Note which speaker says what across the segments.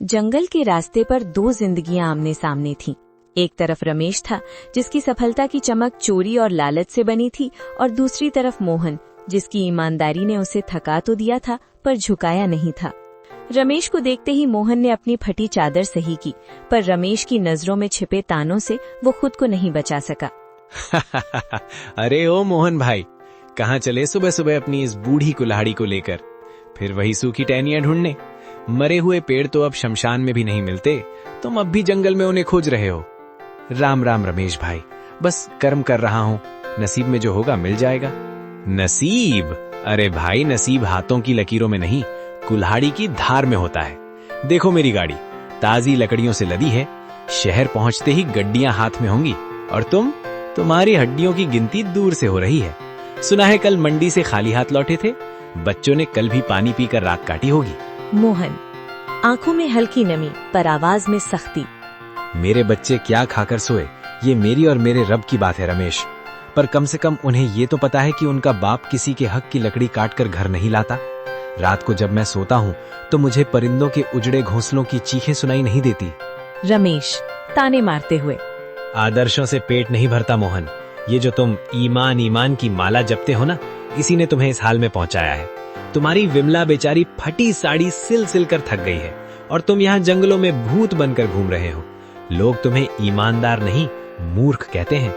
Speaker 1: जंगल के रास्ते पर दो जिंदगियां आमने सामने थीं। एक तरफ रमेश था, जिसकी सफलता की चमक चोरी और लालच से बनी थी, और दूसरी तरफ मोहन, जिसकी ईमानदारी ने उसे थका तो दिया था पर झुकाया नहीं था। रमेश को देखते ही मोहन ने अपनी फटी चादर सही की, पर रमेश की नजरों में छिपे तानों से वो खुद को नहीं बचा सका।
Speaker 2: अरे ओ मोहन भाई, कहाँ चले सुबह सुबह अपनी इस बूढ़ी कुल्हाड़ी को लेकर? फिर वही सूखी टहनियां ढूंढने? मरे हुए पेड़ तो अब शमशान में भी नहीं मिलते, तुम अब भी जंगल में उन्हें खोज रहे हो। राम राम रमेश भाई, बस कर्म कर रहा हूँ, नसीब में जो होगा मिल जाएगा। नसीब? अरे भाई, नसीब हाथों की लकीरों में नहीं, कुल्हाड़ी की धार में होता है। देखो मेरी गाड़ी ताजी लकड़ियों से लदी है, शहर पहुंचते ही गड्डियां हाथ में होंगी, और तुम्हारी हड्डियों की गिनती दूर से हो रही है। सुना है कल मंडी से खाली हाथ लौटे थे, बच्चों ने कल भी पानी पीकर रात काटी होगी।
Speaker 1: मोहन, आंखों में हल्की नमी पर आवाज में सख्ती।
Speaker 2: मेरे बच्चे क्या खाकर सोए, ये मेरी और मेरे रब की बात है रमेश, पर कम से कम उन्हें ये तो पता है कि उनका बाप किसी के हक की लकड़ी काटकर घर नहीं लाता। रात को जब मैं सोता हूँ तो मुझे परिंदों के उजड़े घोंसलों की चीखें सुनाई नहीं देती।
Speaker 1: रमेश ताने मारते हुए।
Speaker 2: आदर्शों से पेट नहीं भरता मोहन, ये जो तुम ईमान ईमान की माला जपते हो ना, इसी ने तुम्हें इस हाल में पहुंचाया है। तुम्हारी विमला बेचारी फटी साड़ी सिल सिल कर थक गई है, और तुम यहाँ जंगलों में भूत बनकर घूम रहे हो। लोग तुम्हें ईमानदार नहीं, मूर्ख कहते हैं।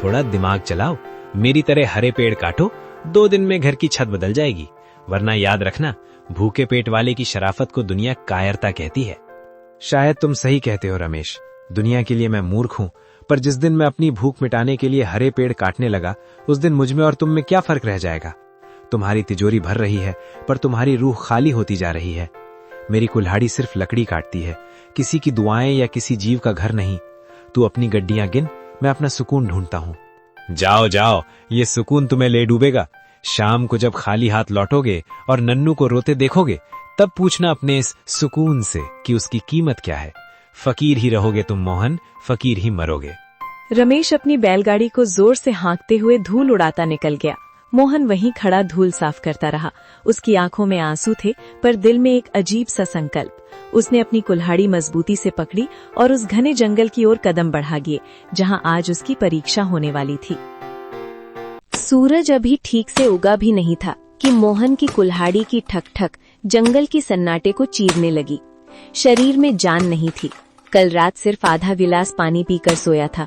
Speaker 2: थोड़ा दिमाग चलाओ, मेरी तरह हरे पेड़ काटो, 2 दिन में घर की छत बदल जाएगी। वरना याद रखना, भूखे पेट वाले की शराफत को दुनिया कायरता कहती है। शायद तुम सही कहते हो रमेश, दुनिया के लिए मैं मूर्ख हूँ, पर जिस दिन मैं अपनी भूख मिटाने के लिए हरे पेड़ काटने लगा, उस दिन मुझ में और तुम में क्या फर्क रह जाएगा? तुम्हारी तिजोरी भर रही है, पर तुम्हारी रूह खाली होती जा रही है। मेरी कुल्हाड़ी सिर्फ लकड़ी काटती है, किसी की दुआएं या किसी जीव का घर नहीं। तू अपनी गड्डियां गिन, मैं अपना सुकून ढूंढता हूँ। जाओ जाओ, ये सुकून तुम्हें ले डूबेगा। शाम को जब खाली हाथ लौटोगे और नन्नू को रोते देखोगे, तब पूछना अपने इस सुकून से कि उसकी कीमत क्या है। फकीर ही रहोगे तुम मोहन, फकीर ही मरोगे।
Speaker 1: रमेश अपनी बैलगाड़ी को जोर से हाँकते हुए धूल उड़ाता निकल गया। मोहन वहीं खड़ा धूल साफ करता रहा। उसकी आंखों में आंसू थे, पर दिल में एक अजीब सा संकल्प। उसने अपनी कुल्हाड़ी मजबूती से पकड़ी और उस घने जंगल की ओर कदम बढ़ा गए, जहां आज उसकी परीक्षा होने वाली थी। सूरज अभी ठीक से उगा भी नहीं था कि मोहन की कुल्हाड़ी की ठक ठक जंगल की सन्नाटे को चीरने लगी। शरीर में जान नहीं थी। कल रात सिर्फ आधा गिलास पानी पीकर सोया था,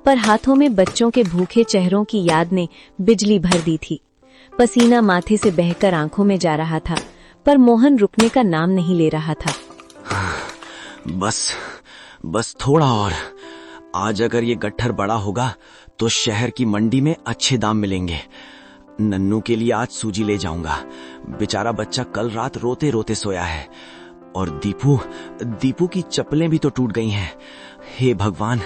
Speaker 1: पर हाथों में बच्चों के भूखे चेहरों की याद ने बिजली भर दी थी। पसीना माथे से बहकर आंखों में जा रहा था, पर मोहन रुकने का नाम नहीं ले रहा था।
Speaker 3: बस थोड़ा और। आज अगर ये गट्ठर बड़ा होगा तो शहर की मंडी में अच्छे दाम मिलेंगे। नन्नू के लिए आज सूजी ले जाऊंगा। बेचारा बच्चा कल रात रोते रोते सोया है, और दीपू की चप्पलें भी तो टूट गई हैं। हे भगवान,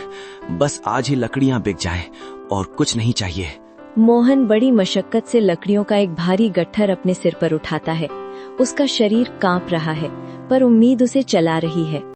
Speaker 3: बस आज ही लकड़ियां बिक जाएं और कुछ नहीं चाहिए।
Speaker 1: मोहन बड़ी मशक्कत से लकड़ियों का एक भारी गट्ठर अपने सिर पर उठाता है। उसका शरीर कांप रहा है, पर उम्मीद उसे चला रही है।